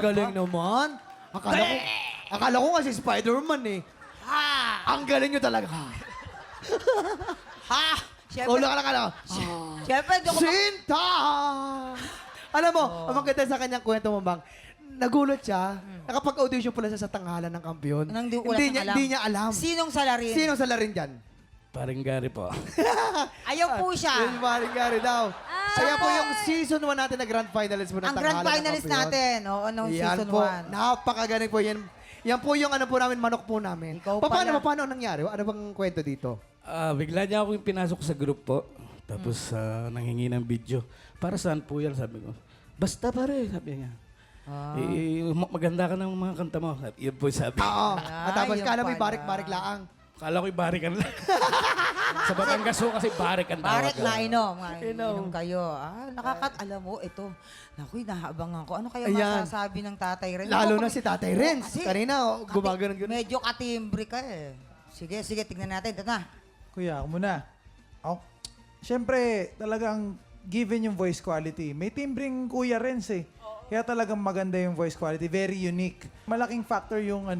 galing naman. Akala ko nga si Spider-Man eh. Ang galing nyo talaga. Ha? Siyempre, Ulo ka lang, ano? siyempre, di ko Sinta! Alam mo, ang maganda sa kanyang kwento mo, Bang, nagulat siya. Nakapag-audition pala siya sa tanghalan ng kampiyon. Nang di ko wala siyang alam. Hindi niya alam. Sinong salarin? Sino sa larin dyan? Paring Gary po. Ayaw po siya. Yung Maring Gary daw. Kaya po yung season 1 natin na grand finalist po ng Ang tanghalan grand ng finalist kampiyon. natin. Oo, nung Yan season po. 1. Napakagaling po yan. Yan po yung ano po namin, manok po namin. Ikaw Paano pala. ang nangyari? Ano bang kwento dito? Bigla niya ako yung pinasok sa group po. Tapos nanghingi ng video. Para saan po yan? Sabi ko. Basta pare, sabi niya. Maganda ka ng mga kanta mo. Yun po sabi. Oo. At tapos yun kala mo pala. barik-barik laang. Kala ko'y barikan lang. Sa Batangas ho kasi barikan tawag. Barik na inom. Inom. Inom kayo. Alam mo, ito. Naku, nahabangan ko. Ano kaya Ayan. masasabi ng tatay Renz? Lalo Ako, na si Tatay Renz. Kasi- Kanina, gumagano'n. Medyo katimbre ka eh. Sige, tignan natin. Ito na. Kuya, ako muna. Siyempre, talagang given yung voice quality. May timbring Kuya Renz eh. Kaya talagang maganda yung voice quality. Very unique. Malaking factor yung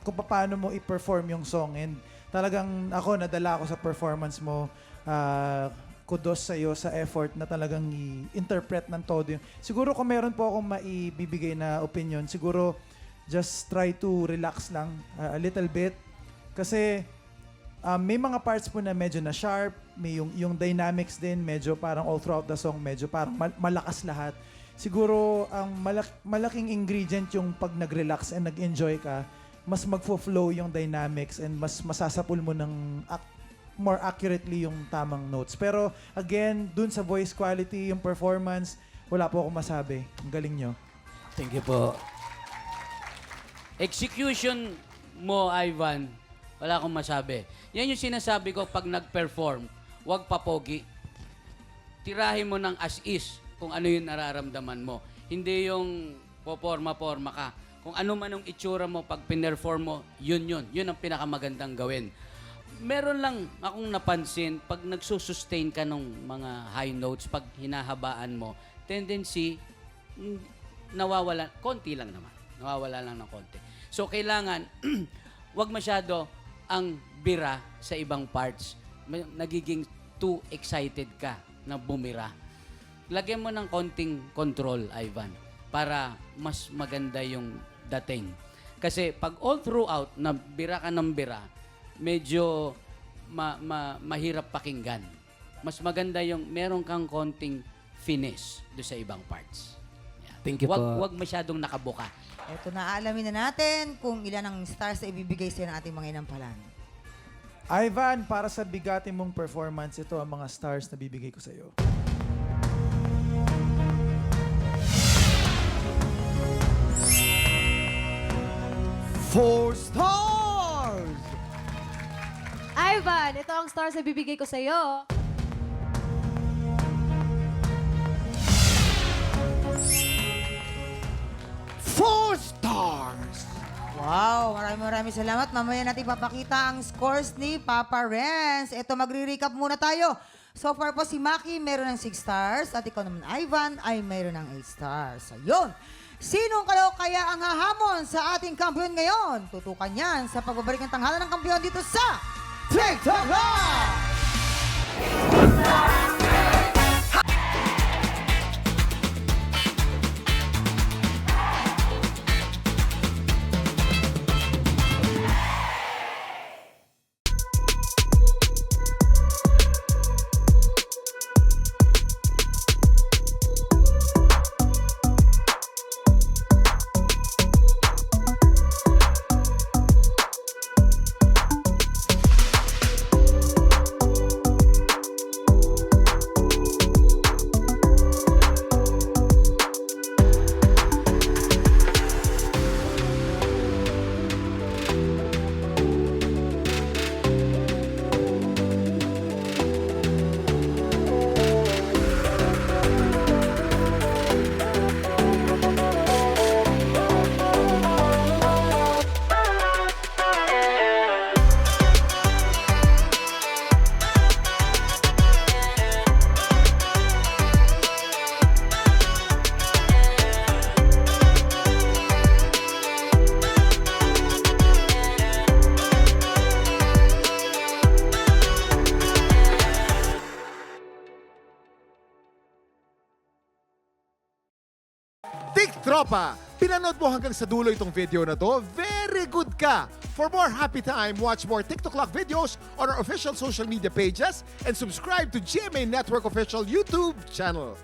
kung paano mo i-perform yung song. And talagang ako, nadala ako sa performance mo. Kudos sa iyo sa effort na talagang i-interpret ng todo yun. Siguro kung meron po akong maibibigay na opinion, siguro just try to relax lang a little bit. Kasi may mga parts po na medyo na sharp, may yung dynamics din, medyo parang all throughout the song, medyo parang malakas lahat. Siguro ang malaking ingredient yung pag nag-relax and nag-enjoy ka, mas magfo-flow yung dynamics and mas masasapul mo ng more accurately yung tamang notes. Pero again, dun sa voice quality, yung performance, wala po akong masabi. Ang galing nyo. Thank you po. Execution mo, Ivan, wala akong masabi. Yan yung sinasabi ko pag nag-perform, huwag papogi. Tirahin mo ng as is kung ano yung nararamdaman mo. Hindi yung poporma-porma ka. Kung ano man ang itsura mo, pag pinerform mo, yun. Yun ang pinakamagandang gawin. Meron lang akong napansin, pag nagsusustain ka ng mga high notes, pag hinahabaan mo, tendency, nawawala, konti lang naman. Nawawala lang ng konti. So, kailangan, wag masyado ang bira sa ibang parts. Nagiging too excited ka na bumira. Lagyan mo ng konting control, Ivan, para mas maganda yung dating. Kasi pag all throughout, na bira ka ng bira, medyo mahirap pakinggan. Mas maganda yung meron kang konting finish do sa ibang parts. Yan. Thank you po. Wag masyadong nakabuka. Ito na, alamin na natin kung ilan ang stars na ibibigay sa'yo ng ating mga inampalan. Ivan, para sa bigati mong performance, ito ang mga stars na bibigay ko sa iyo. Four stars! Ivan, ito ang stars na bibigay ko sa'yo. Four stars! Wow, maraming salamat. Mamaya natin ipapakita ang scores ni Papa Renz. Ito, magre-recap muna tayo. So far po si Maki meron ng 6 stars at ikaw naman, Ivan, ay meron ng 8 stars. Ayun. Sinong kaya ang hahamon sa ating kampiyon ngayon? Tutukan yan sa pagbabalik ng tanghalan ng kampiyon dito sa TikTok Live! Tropa, pinanood mo hanggang sa dulo itong video na to? Very good ka! For more happy time, watch more TikTok Clock videos on our official social media pages and subscribe to GMA Network official YouTube channel.